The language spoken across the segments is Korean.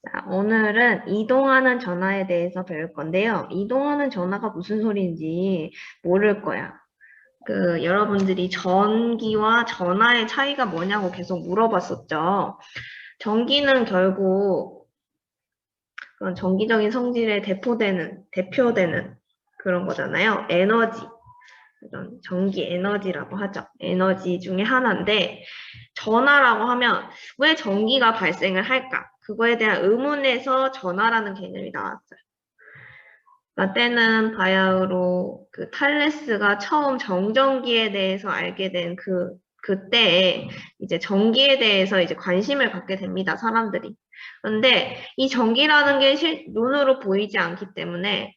자, 오늘은 이동하는 전화에 대해서 배울 건데요. 이동하는 전화가 무슨 소리인지 모를 거야. 여러분들이 전기와 전화의 차이가 뭐냐고 계속 물어봤었죠. 전기는 결국 그런 전기적인 성질에 대표되는 그런 거잖아요. 에너지. 이런 전기 에너지라고 하죠. 에너지 중에 하나인데, 전화라고 하면 왜 전기가 발생을 할까? 그거에 대한 의문에서 전화라는 개념이 나왔어요. 라떼는 바야흐로 탈레스가 처음 정전기에 대해서 알게 된 그때에 이제 전기에 대해서 이제 관심을 갖게 됩니다, 사람들이. 그런데 이 전기라는 게 눈으로 보이지 않기 때문에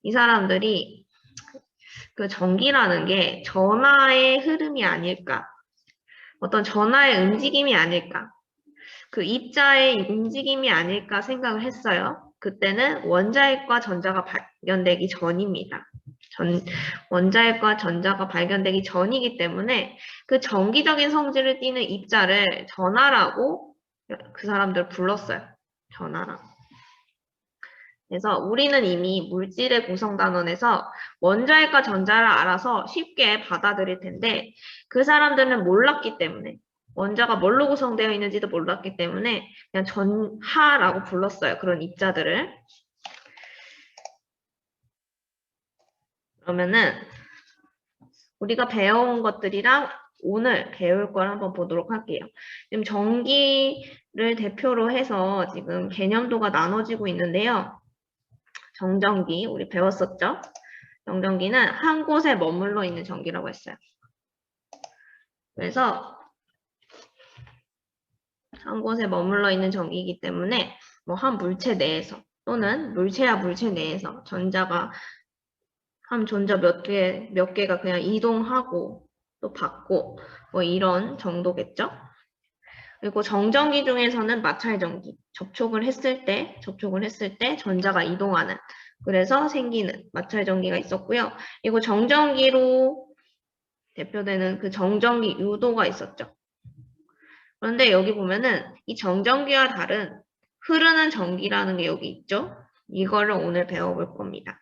이 사람들이 그 전기라는 게 전하의 흐름이 아닐까, 어떤 전하의 움직임이 아닐까, 그 입자의 움직임이 아닐까 생각을 했어요. 그때는 원자핵과 전자가 발견되기 전입니다. 원자핵과 전자가 발견되기 전이기 때문에 그 전기적인 성질을 띠는 입자를 전하라고 그 사람들 불렀어요. 전하라고. 그래서 우리는 이미 물질의 구성단원에서 원자핵과 전자를 알아서 쉽게 받아들일 텐데 그 사람들은 몰랐기 때문에 원자가 뭘로 구성되어 있는지도 몰랐기 때문에 그냥 전하라고 불렀어요. 그런 입자들을. 그러면은 우리가 배워온 것들이랑 오늘 배울 걸 한번 보도록 할게요. 지금 전기를 대표로 해서 지금 개념도가 나눠지고 있는데요. 정전기 우리 배웠었죠? 정전기는 한 곳에 머물러 있는 전기라고 했어요. 그래서 한 곳에 머물러 있는 전기이기 때문에 뭐 한 물체 내에서 또는 물체야 물체 내에서 전자가 한 전자 몇 개가 그냥 이동하고 또 받고 뭐 이런 정도겠죠? 그리고 정전기 중에서는 마찰전기, 접촉을 했을 때 전자가 이동하는 그래서 생기는 마찰전기가 있었고요. 그리고 정전기로 대표되는 그 정전기 유도가 있었죠. 그런데 여기 보면은 이 정전기와 다른 흐르는 전기라는 게 여기 있죠. 이거를 오늘 배워볼 겁니다.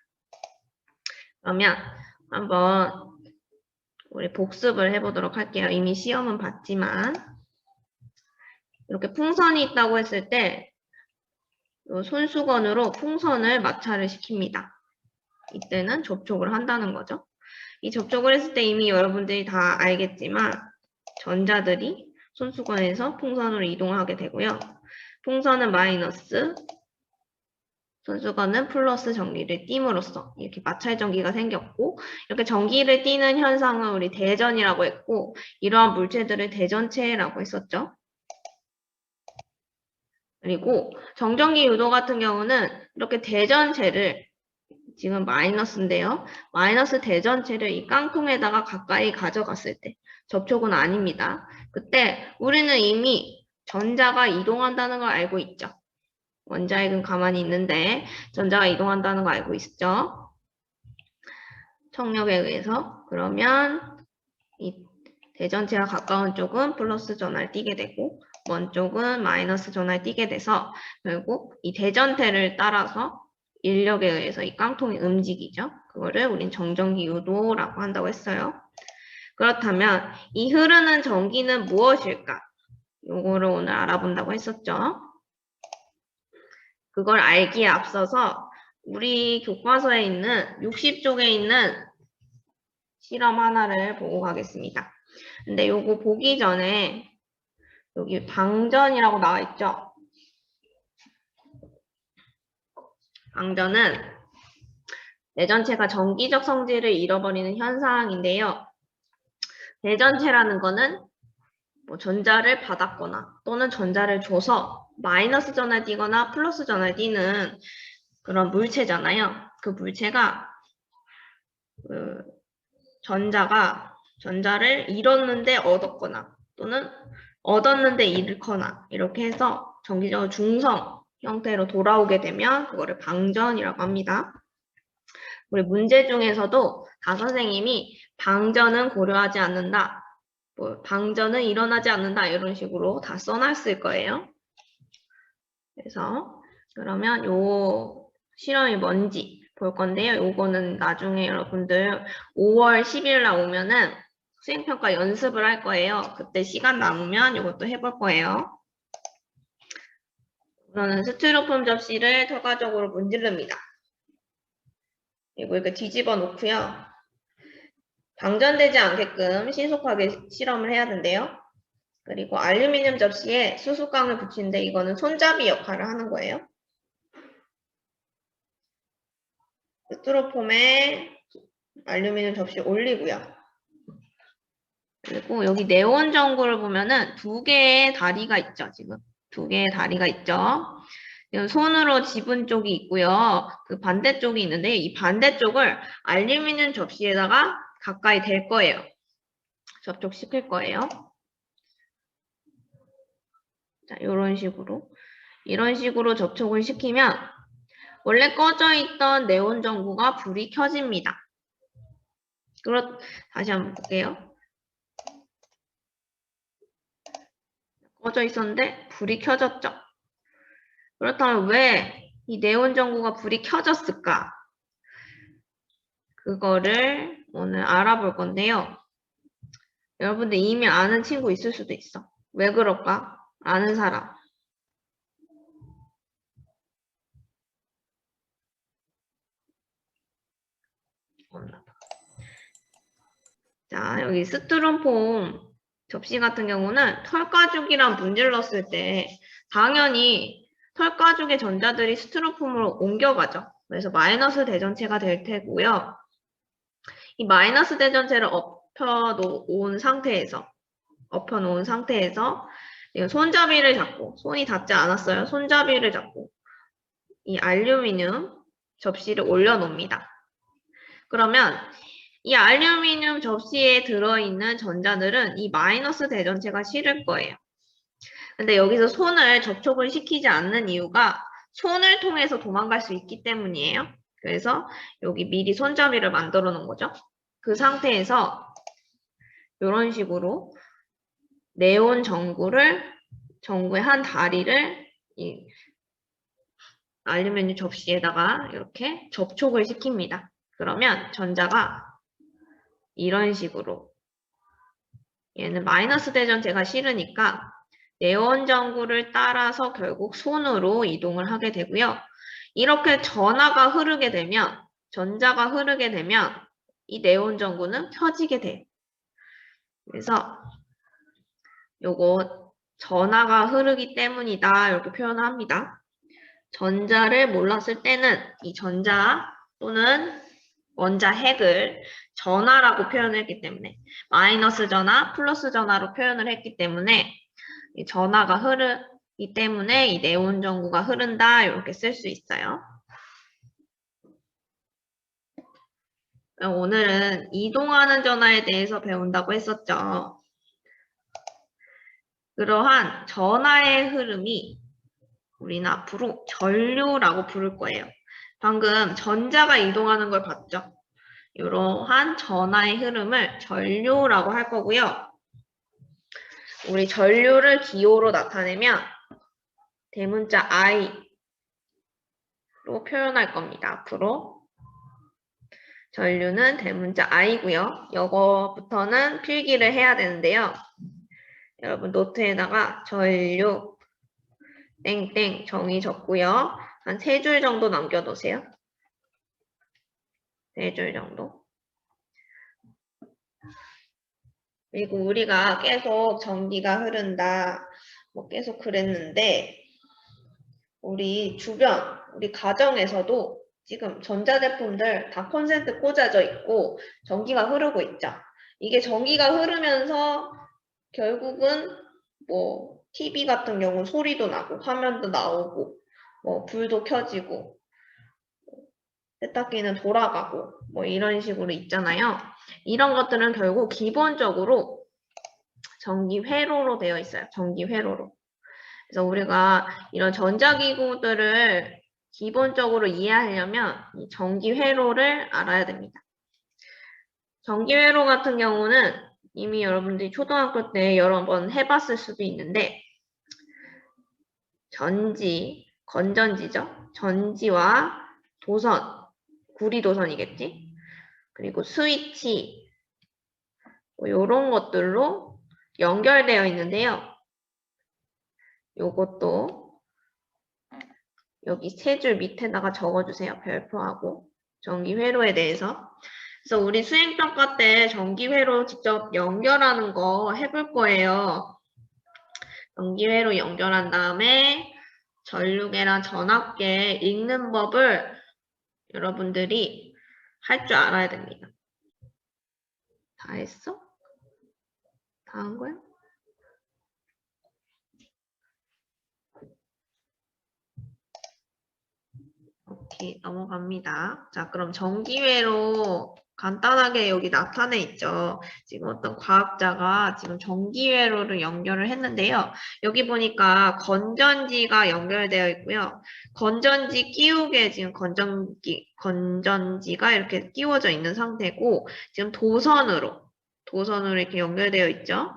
그러면 한번 우리 복습을 해보도록 할게요. 이미 시험은 봤지만 이렇게 풍선이 있다고 했을 때 손수건으로 풍선을 마찰을 시킵니다. 이때는 접촉을 한다는 거죠. 이 접촉을 했을 때 이미 여러분들이 다 알겠지만 전자들이 손수건에서 풍선으로 이동하게 되고요. 풍선은 마이너스, 손수건은 플러스 전기를 띠므로써 이렇게 마찰 전기가 생겼고 이렇게 전기를 띠는 현상을 우리 대전이라고 했고 이러한 물체들을 대전체라고 했었죠. 그리고 정전기 유도 같은 경우는 이렇게 대전체를 지금 마이너스인데요. 마이너스 대전체를 이 깡통에다가 가까이 가져갔을 때 접촉은 아닙니다. 그때 우리는 이미 전자가 이동한다는 걸 알고 있죠. 원자핵은 가만히 있는데 전자가 이동한다는 거 알고 있죠. 청력에 의해서. 그러면 이 대전체와 가까운 쪽은 플러스 전하를 띠게 되고 먼 쪽은 마이너스 전하를 띠게 돼서 결국 이 대전체를 따라서 인력에 의해서 이 깡통이 움직이죠. 그거를 우린 정전기 유도라고 한다고 했어요. 그렇다면 이 흐르는 전기는 무엇일까? 요거를 오늘 알아본다고 했었죠. 그걸 알기에 앞서서 우리 교과서에 있는 60쪽에 있는 실험 하나를 보고 가겠습니다. 근데 요거 보기 전에 여기 방전이라고 나와 있죠? 방전은 내전체가 전기적 성질을 잃어버리는 현상인데요. 내전체라는 거는 뭐 전자를 받았거나 또는 전자를 줘서 마이너스 전을 띠거나 플러스 전을 띠는 그런 물체잖아요. 그 물체가 전자를 잃었는데 얻었거나 또는 얻었는데 잃거나 이렇게 해서 전기적으로 중성 형태로 돌아오게 되면 그거를 방전이라고 합니다. 우리 문제 중에서도 다 선생님이 방전은 고려하지 않는다. 뭐 방전은 일어나지 않는다 이런 식으로 다 써놨을 거예요. 그래서 그러면 요 실험이 뭔지 볼 건데요. 요거는 나중에 여러분들 5월 10일 날 오면은 수행평가 연습을 할 거예요. 그때 시간 남으면 이것도 해볼 거예요. 우선은 스티로폼 접시를 결과적으로 문지릅니다. 그리고 이렇게 뒤집어 놓고요. 방전되지 않게끔 신속하게 실험을 해야 된대요. 그리고 알루미늄 접시에 수수깡을 붙이는데 이거는 손잡이 역할을 하는 거예요. 스티로폼에 알루미늄 접시 올리고요. 그리고 여기 네온 전구를 보면은 두 개의 다리가 있죠. 지금 두 개의 다리가 있죠. 손으로 집은 쪽이 있고요. 그 반대쪽이 있는데 이 반대쪽을 알루미늄 접시에다가 가까이 댈 거예요. 접촉시킬 거예요. 자, 이런 식으로 접촉을 시키면 원래 꺼져 있던 네온 전구가 불이 켜집니다. 다시 한번 볼게요. 꺼져 있었는데 불이 켜졌죠. 그렇다면 왜 이 네온 전구가 불이 켜졌을까? 그거를 오늘 알아볼 건데요. 여러분들 이미 아는 친구 있을 수도 있어. 왜 그럴까? 아는 사람. 자, 여기 스티로폼 접시 같은 경우는 털가죽이랑 문질렀을 때 당연히 털가죽의 전자들이 스티로폼으로 옮겨가죠. 그래서 마이너스 대전체가 될 테고요. 이 마이너스 대전체를 엎어놓은 상태에서 손잡이를 잡고, 손이 닿지 않았어요. 손잡이를 잡고 이 알루미늄 접시를 올려놓습니다. 그러면 이 알루미늄 접시에 들어있는 전자들은 이 마이너스 대전체가 싫을 거예요. 근데 여기서 손을 접촉을 시키지 않는 이유가 손을 통해서 도망갈 수 있기 때문이에요. 그래서 여기 미리 손잡이를 만들어 놓은 거죠. 그 상태에서 이런 식으로 네온 전구의 한 다리를 이 알루미늄 접시에다가 이렇게 접촉을 시킵니다. 그러면 전자가 이런 식으로 얘는 마이너스 대전체가 싫으니까 네온 전구를 따라서 결국 손으로 이동을 하게 되고요. 이렇게 전자가 흐르게 되면 이 네온 전구는 켜지게 돼요. 그래서 요거 전하가 흐르기 때문이다 이렇게 표현합니다. 전자를 몰랐을 때는 이 전자 또는 원자핵을 전하라고 표현했기 때문에 마이너스 전하, 플러스 전하로 표현을 했기 때문에 이 전하가 흐르기 때문에 이 네온 전구가 흐른다 이렇게 쓸 수 있어요. 오늘은 이동하는 전하에 대해서 배운다고 했었죠. 그러한 전하의 흐름이 우리는 앞으로 전류라고 부를 거예요. 방금 전자가 이동하는 걸 봤죠? 이러한 전하의 흐름을 전류라고 할 거고요. 우리 전류를 기호로 나타내면 대문자 I로 표현할 겁니다. 앞으로. 전류는 대문자 I고요. 이거부터는 필기를 해야 되는데요. 여러분 노트에다가 전류 땡땡 정의 적고요. 한 3줄 정도 남겨놓으세요. 3줄 정도. 그리고 우리가 계속 전기가 흐른다, 뭐 계속 그랬는데 우리 주변, 우리 가정에서도 지금 전자제품들 다 콘센트 꽂아져 있고 전기가 흐르고 있죠. 이게 전기가 흐르면서 결국은 뭐 TV 같은 경우는 소리도 나고 화면도 나오고 뭐 불도 켜지고 세탁기는 돌아가고 뭐 이런 식으로 있잖아요. 이런 것들은 결국 기본적으로 전기 회로로 되어 있어요. 전기 회로로. 그래서 우리가 이런 전자기구들을 기본적으로 이해하려면 이 전기 회로를 알아야 됩니다. 전기 회로 같은 경우는 이미 여러분들이 초등학교 때 여러 번 해봤을 수도 있는데 전지, 건전지죠. 전지와 도선, 구리도선이겠지. 그리고 스위치, 뭐 이런 것들로 연결되어 있는데요. 요것도 여기 세 줄 밑에다가 적어주세요. 별표하고 전기회로에 대해서. 그래서 우리 수행평가 때 전기회로 직접 연결하는 거 해볼 거예요. 전기회로 연결한 다음에 전류계랑 전압계 읽는 법을 여러분들이 할 줄 알아야 됩니다. 다 했어? 다 한 거야? 오케이, 넘어갑니다. 자, 그럼 전기회로 간단하게 여기 나타내 있죠. 지금 어떤 과학자가 지금 전기회로를 연결을 했는데요. 여기 보니까 건전지가 연결되어 있고요. 건전지 끼우개 지금 건전지가 이렇게 끼워져 있는 상태고, 지금 도선으로 이렇게 연결되어 있죠.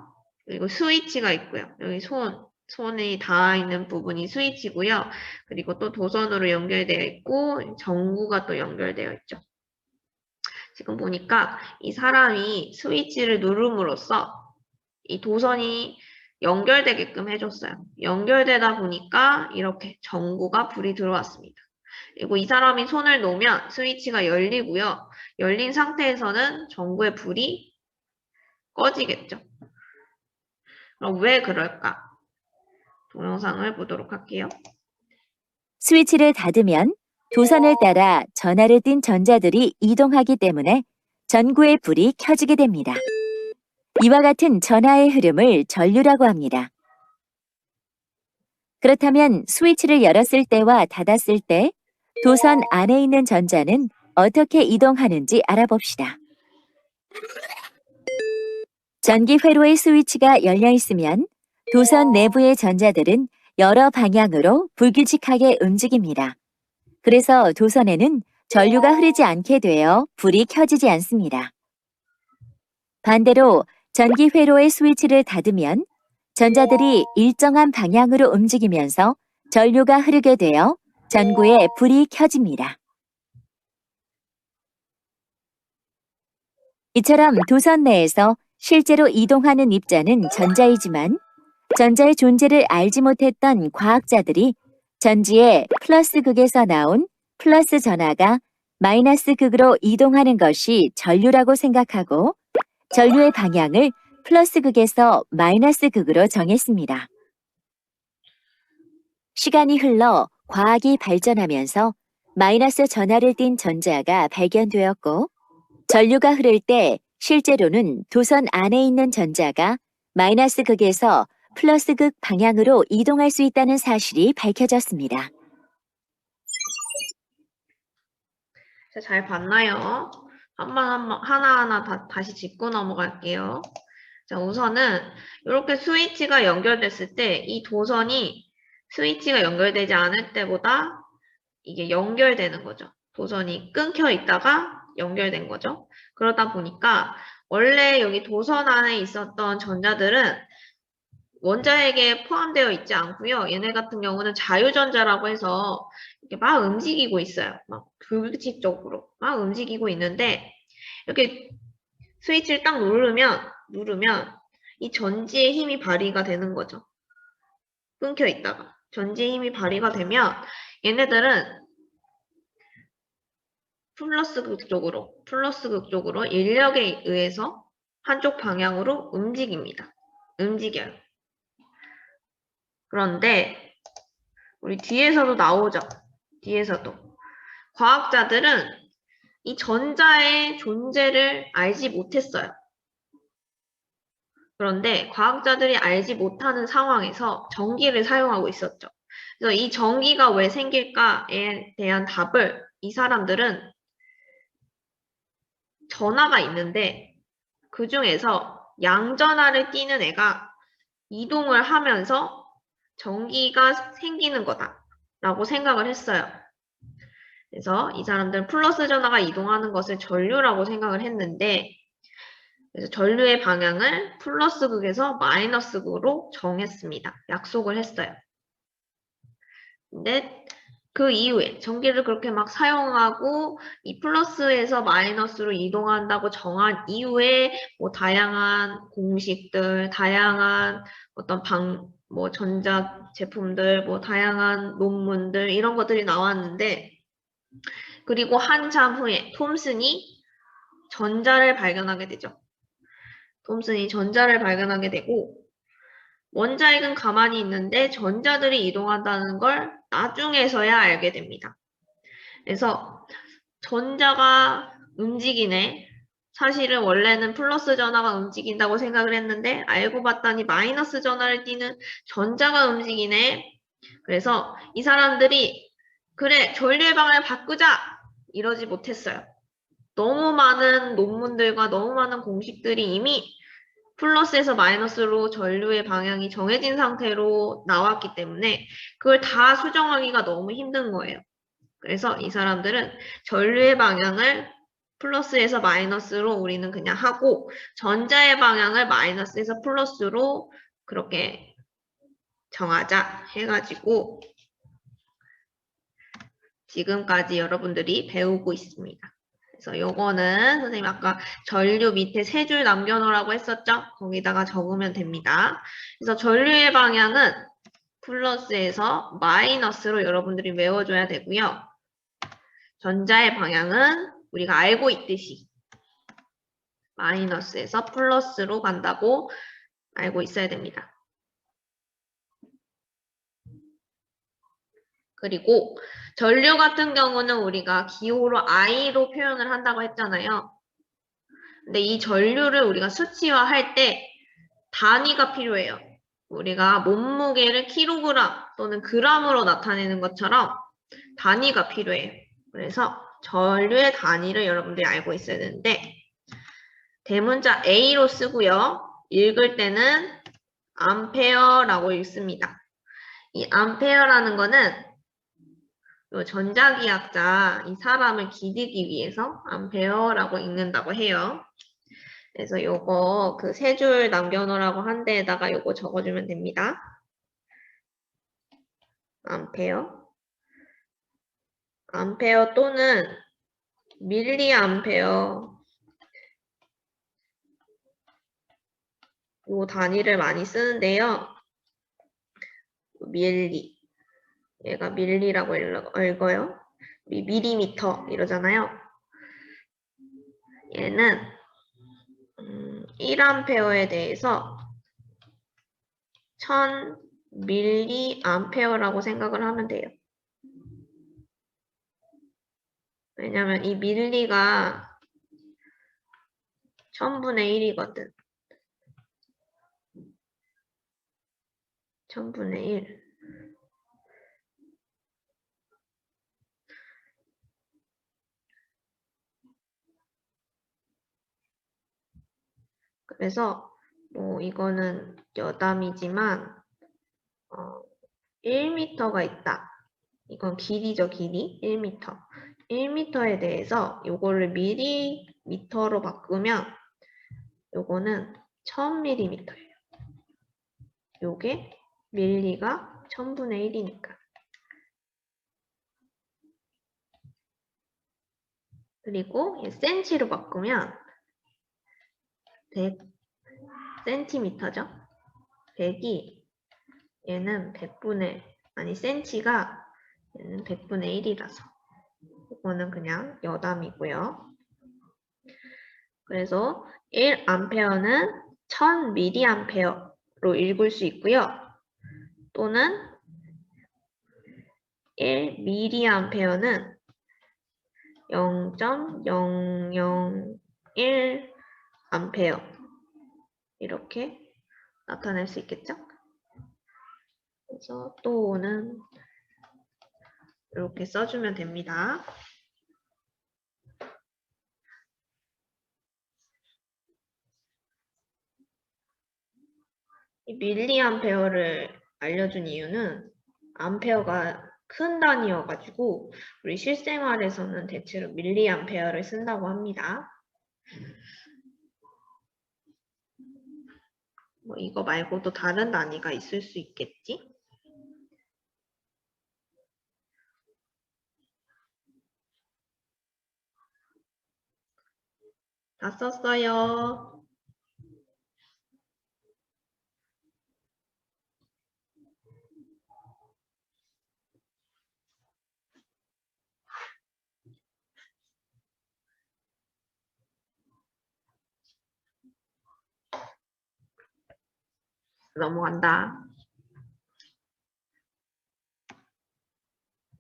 그리고 스위치가 있고요. 여기 손이 닿아 있는 부분이 스위치고요. 그리고 또 도선으로 연결되어 있고 전구가 또 연결되어 있죠. 지금 보니까 이 사람이 스위치를 누름으로써 이 도선이 연결되게끔 해줬어요. 연결되다 보니까 이렇게 전구가 불이 들어왔습니다. 그리고 이 사람이 손을 놓으면 스위치가 열리고요. 열린 상태에서는 전구의 불이 꺼지겠죠. 그럼 왜 그럴까? 동영상을 보도록 할게요. 스위치를 닫으면 도선을 따라 전하를 띤 전자들이 이동하기 때문에 전구의 불이 켜지게 됩니다. 이와 같은 전하의 흐름을 전류라고 합니다. 그렇다면 스위치를 열었을 때와 닫았을 때 도선 안에 있는 전자는 어떻게 이동하는지 알아봅시다. 전기 회로의 스위치가 열려 있으면 도선 내부의 전자들은 여러 방향으로 불규칙하게 움직입니다. 그래서 도선에는 전류가 흐르지 않게 되어 불이 켜지지 않습니다. 반대로 전기 회로의 스위치를 닫으면 전자들이 일정한 방향으로 움직이면서 전류가 흐르게 되어 전구에 불이 켜집니다. 이처럼 도선 내에서 실제로 이동하는 입자는 전자이지만 전자의 존재를 알지 못했던 과학자들이 전지의 플러스 극에서 나온 플러스 전하가 마이너스 극으로 이동하는 것이 전류라고 생각하고 전류의 방향을 플러스 극에서 마이너스 극으로 정했습니다. 시간이 흘러 과학이 발전하면서 마이너스 전하를 띤 전자가 발견되었고 전류가 흐를 때 실제로는 도선 안에 있는 전자가 마이너스 극에서 플러스 극 방향으로 이동할 수 있다는 사실이 밝혀졌습니다. 자, 잘 봤나요? 하나하나 다시 짚고 넘어갈게요. 자, 우선은 이렇게 스위치가 연결됐을 때 이 도선이 스위치가 연결되지 않을 때보다 이게 연결되는 거죠. 도선이 끊겨 있다가 연결된 거죠. 그러다 보니까 원래 여기 도선 안에 있었던 전자들은 원자핵에 포함되어 있지 않고요. 얘네 같은 경우는 자유전자라고 해서 이렇게 막 움직이고 있어요. 막 불규칙적으로 막 움직이고 있는데 이렇게 스위치를 딱 누르면 이 전지의 힘이 발휘가 되는 거죠. 끊겨 있다가 전지의 힘이 발휘가 되면 얘네들은 플러스 극 쪽으로 인력에 의해서 한쪽 방향으로 움직여요. 그런데 우리 뒤에서도 나오죠. 뒤에서도. 과학자들은 이 전자의 존재를 알지 못했어요. 그런데 과학자들이 알지 못하는 상황에서 전기를 사용하고 있었죠. 그래서 이 전기가 왜 생길까에 대한 답을 이 사람들은 전하가 있는데 그 중에서 양전하를 띠는 애가 이동을 하면서 전기가 생기는 거다라고 생각을 했어요. 그래서 이 사람들은 플러스 전하가 이동하는 것을 전류라고 생각을 했는데 그래서 전류의 방향을 플러스 극에서 마이너스 극으로 정했습니다. 약속을 했어요. 근데 그 이후에 전기를 그렇게 막 사용하고 이 플러스에서 마이너스로 이동한다고 정한 이후에 뭐 다양한 공식들, 다양한 어떤 뭐 전자 제품들, 뭐 다양한 논문들 이런 것들이 나왔는데 그리고 한참 후에 톰슨이 전자를 발견하게 되죠. 톰슨이 전자를 발견하게 되고 원자핵은 가만히 있는데 전자들이 이동한다는 걸 나중에서야 알게 됩니다. 그래서 전자가 움직이네. 사실은 원래는 플러스 전화가 움직인다고 생각을 했는데 알고 봤더니 마이너스 전화를 띠는 전자가 움직이네. 그래서 이 사람들이 그래 전류의 방향을 바꾸자 이러지 못했어요. 너무 많은 논문들과 너무 많은 공식들이 이미 플러스에서 마이너스로 전류의 방향이 정해진 상태로 나왔기 때문에 그걸 다 수정하기가 너무 힘든 거예요. 그래서 이 사람들은 전류의 방향을 플러스에서 마이너스로 우리는 그냥 하고 전자의 방향을 마이너스에서 플러스로 그렇게 정하자 해가지고 지금까지 여러분들이 배우고 있습니다. 그래서 요거는 선생님 아까 전류 밑에 세 줄 남겨놓으라고 했었죠? 거기다가 적으면 됩니다. 그래서 전류의 방향은 플러스에서 마이너스로 여러분들이 외워줘야 되고요. 전자의 방향은 우리가 알고 있듯이 마이너스에서 플러스로 간다고 알고 있어야 됩니다. 그리고 전류 같은 경우는 우리가 기호로 I로 표현을 한다고 했잖아요. 근데 이 전류를 우리가 수치화할 때 단위가 필요해요. 우리가 몸무게를 킬로그램 또는 그램으로 나타내는 것처럼 단위가 필요해요. 그래서 전류의 단위를 여러분들이 알고 있어야 되는데 대문자 A로 쓰고요. 읽을 때는 암페어라고 읽습니다. 이 암페어라는 거는 요 전자기학자 이 사람을 기리기 위해서 암페어라고 읽는다고 해요. 그래서 요거 그 세 줄 남겨놓으라고 한 데에다가 요거 적어주면 됩니다. 암페어. 암페어 또는 밀리암페어 요 단위를 많이 쓰는데요. 밀리. 얘가 밀리라고 읽어요. 우리 밀리미터 이러잖아요. 얘는 1암페어에 대해서 1000밀리암페어라고 생각을 하면 돼요. 왜냐면 이 밀리가 1000분의 1이거든. 1000분의 1. 그래서 뭐 이거는 여담이지만 1m가 있다. 이건 길이죠, 길이. 1m. 1m에 대해서 요거를 밀리미터로 바꾸면 요거는 1000mm예요. 요게 밀리가 1000분의 1이니까. 그리고 센치로 바꾸면 100cm죠. 100이 얘는 100분의 아니 센치가 얘는 100분의 1이라서 이거는 그냥 여담이고요. 그래서 1A는 1000mA로 읽을 수 있고요. 또는 1mA는 0.001A 이렇게 나타낼 수 있겠죠? 그래서 또는 이렇게 써주면 됩니다. 이 밀리암페어를 알려준 이유는 암페어가 큰 단위여가지고 우리 실생활에서는 대체로 밀리암페어를 쓴다고 합니다. 뭐 이거 말고도 다른 단위가 있을 수 있겠지? 다 썼어요. 넘어간다.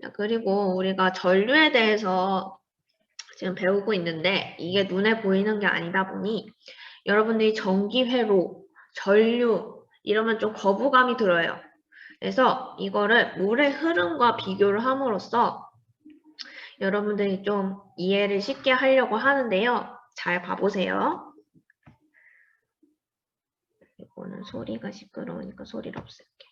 자, 그리고 우리가 전류에 대해서 지금 배우고 있는데 이게 눈에 보이는 게 아니다 보니 여러분들이 전기회로, 전류 이러면 좀 거부감이 들어요. 그래서 이거를 물의 흐름과 비교를 함으로써 여러분들이 좀 이해를 쉽게 하려고 하는데요. 잘 봐보세요. 이거는 소리가 시끄러우니까 소리를 없앨게.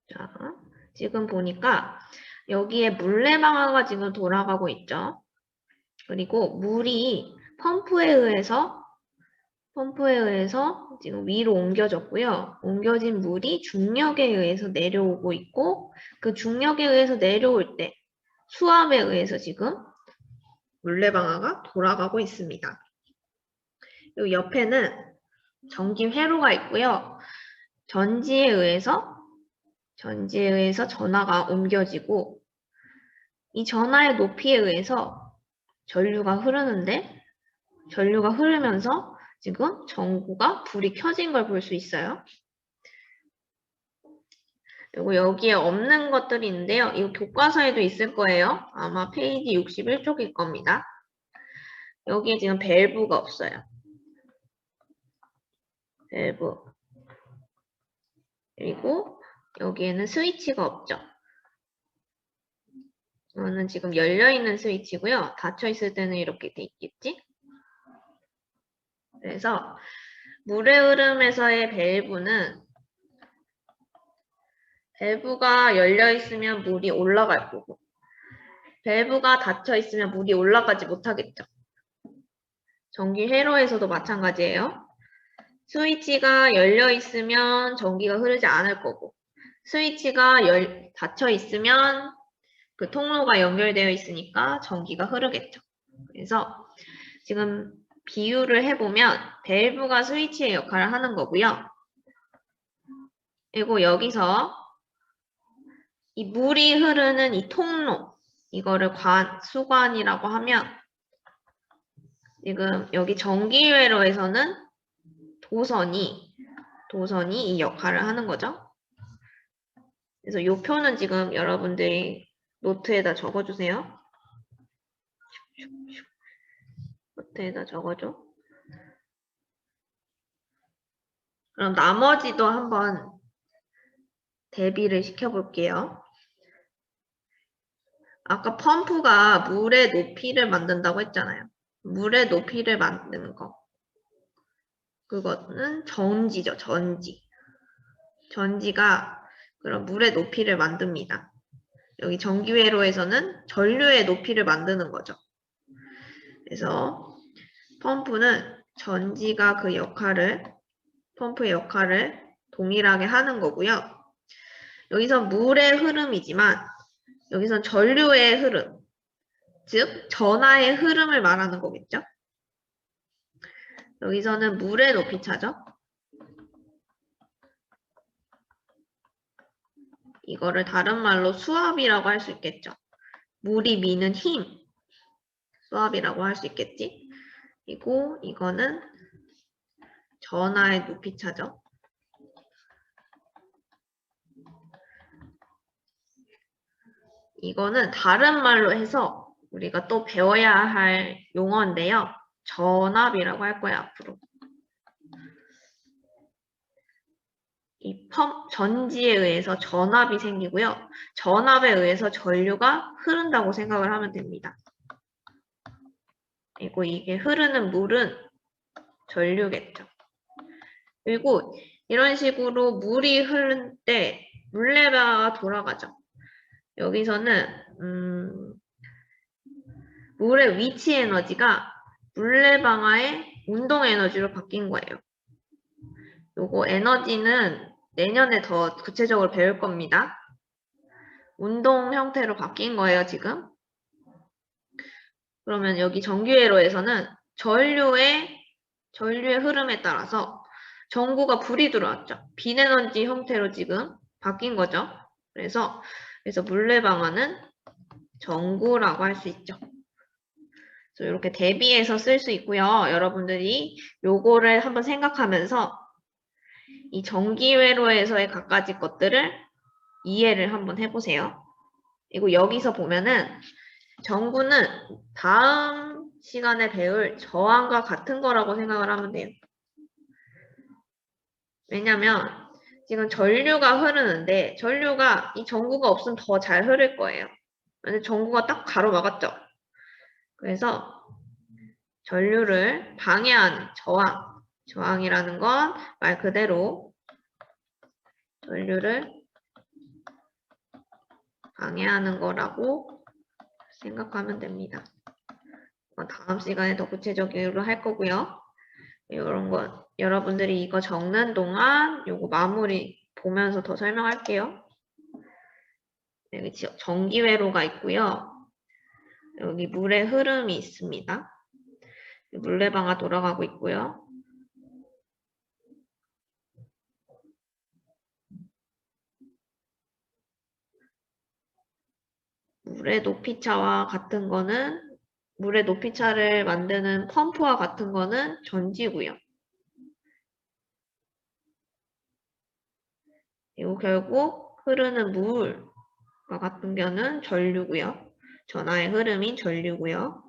자, 지금 보니까 여기에 물레방아가 지금 돌아가고 있죠. 그리고 물이 펌프에 의해서 지금 위로 옮겨졌고요. 옮겨진 물이 중력에 의해서 내려오고 있고 그 중력에 의해서 내려올 때 수압에 의해서 지금 물레방아가 돌아가고 있습니다. 이 옆에는 전기 회로가 있고요. 전지에 의해서 전하가 옮겨지고 이 전하의 높이에 의해서 전류가 흐르는데 전류가 흐르면서 지금 전구가 불이 켜진 걸 볼 수 있어요. 그리고 여기에 없는 것들이 있는데요. 이거 교과서에도 있을 거예요. 아마 페이지 61쪽일 겁니다. 여기에 지금 밸브가 없어요. 밸브. 그리고 여기에는 스위치가 없죠. 이거는 지금 열려있는 스위치고요. 닫혀있을 때는 이렇게 돼 있겠지? 그래서 물의 흐름에서의 밸브가 열려있으면 물이 올라갈 거고 밸브가 닫혀있으면 물이 올라가지 못하겠죠. 전기 회로에서도 마찬가지예요. 스위치가 열려있으면 전기가 흐르지 않을 거고 스위치가 닫혀있으면 그 통로가 연결되어 있으니까 전기가 흐르겠죠. 그래서 지금 비유를 해보면 밸브가 스위치의 역할을 하는 거고요. 그리고 여기서 이 물이 흐르는 이 통로, 이거를 수관이라고 하면 지금 여기 전기회로에서는 도선이 이 역할을 하는 거죠. 그래서 이 표는 지금 여러분들이 노트에다 적어주세요. 노트에다 적어줘. 그럼 나머지도 한번 대비를 시켜볼게요. 아까 펌프가 물의 높이를 만든다고 했잖아요. 물의 높이를 만드는 거. 그거는 전지죠, 전지. 전지가 그런 물의 높이를 만듭니다. 여기 전기회로에서는 전류의 높이를 만드는 거죠. 그래서 펌프는 전지가 펌프의 역할을 동일하게 하는 거고요. 여기서 물의 흐름이지만 여기선 전류의 흐름, 즉 전하의 흐름을 말하는 거겠죠. 여기서는 물의 높이 차죠. 이거를 다른 말로 수압이라고 할 수 있겠죠. 물이 미는 힘, 수압이라고 할 수 있겠지. 그리고 이거는 전하의 높이 차죠. 이거는 다른 말로 해서 우리가 또 배워야 할 용어인데요. 전압이라고 할 거예요, 앞으로. 이 전지에 의해서 전압이 생기고요. 전압에 의해서 전류가 흐른다고 생각을 하면 됩니다. 그리고 이게 흐르는 물은 전류겠죠. 그리고 이런 식으로 물이 흐를 때 물레방아가 돌아가죠. 여기서는 물의 위치 에너지가 물레방아의 운동 에너지로 바뀐 거예요. 요거 에너지는 내년에 더 구체적으로 배울 겁니다. 운동 형태로 바뀐 거예요, 지금. 그러면 여기 전기회로에서는 전류의 흐름에 따라서 전구가 불이 들어왔죠. 빈에너지 형태로 지금 바뀐 거죠. 그래서 물레방아는 전구라고 할 수 있죠. 그래서 이렇게 대비해서 쓸 수 있고요. 여러분들이 요거를 한번 생각하면서 이 전기회로에서의 갖가지 것들을 이해를 한번 해보세요. 그리고 여기서 보면은 전구는 다음 시간에 배울 저항과 같은 거라고 생각을 하면 돼요. 왜냐면 지금 전류가 흐르는데 전류가 이 전구가 없으면 더 잘 흐를 거예요. 근데 전구가 딱 가로막았죠. 그래서 전류를 방해하는 저항이라는 건 말 그대로 전류를 방해하는 거라고 생각하면 됩니다. 다음 시간에 더 구체적으로 할 거고요. 이런 거 여러분들이 이거 적는 동안 요거 마무리 보면서 더 설명할게요. 여기 전기회로가 있고요. 여기 물의 흐름이 있습니다. 물레방아 돌아가고 있고요. 물의 높이차와 같은 거는 물의 높이차를 만드는 펌프와 같은 거는 전지고요. 그리고 결국 흐르는 물과 같은 경우는 전류고요. 전하의 흐름인 전류고요.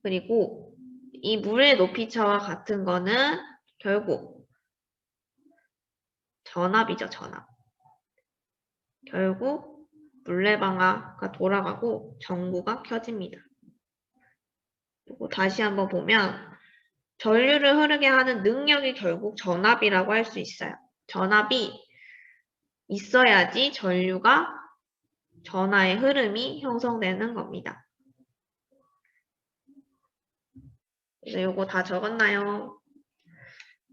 그리고 이 물의 높이차와 같은 거는 결국 전압이죠, 전압. 결국 물레방아가 돌아가고 전구가 켜집니다. 그리고 다시 한번 보면 전류를 흐르게 하는 능력이 결국 전압이라고 할 수 있어요. 전압이 있어야지 전하의 흐름이 형성되는 겁니다. 그래서 요거 다 적었나요?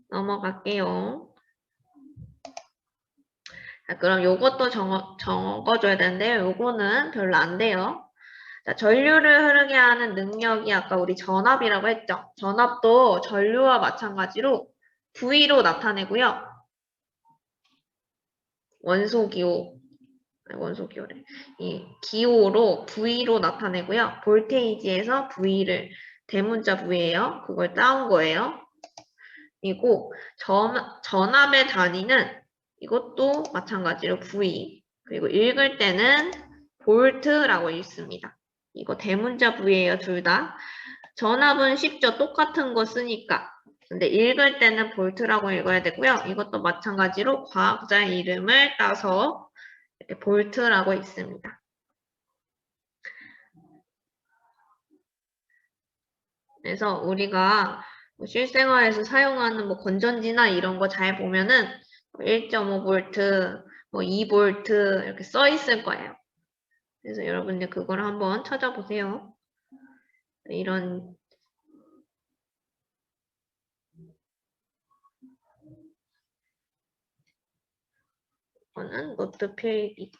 넘어갈게요. 자, 그럼 요것도 적어줘야 되는데요. 요거는 별로 안 돼요. 자, 전류를 흐르게 하는 능력이 아까 우리 전압이라고 했죠. 전압도 전류와 마찬가지로 V로 나타내고요. 원소기호래. 이 기호로 V로 나타내고요. 볼테이지에서 V를 대문자 V예요. 그걸 따온 거예요. 그리고 전압의 단위는 이것도 마찬가지로 V. 그리고 읽을 때는 볼트라고 읽습니다. 이거 대문자 V예요, 둘 다. 전압은 쉽죠. 똑같은 거 쓰니까. 근데 읽을 때는 볼트라고 읽어야 되고요. 이것도 마찬가지로 과학자 이름을 따서 이렇게 볼트라고 읽습니다. 그래서 우리가 실생활에서 사용하는 건전지나 이런 거 잘 보면은 1.5V, 2V 이렇게 써 있을 거예요. 그래서 여러분들 그걸 한번 찾아보세요. 이런 거는 노트 필기.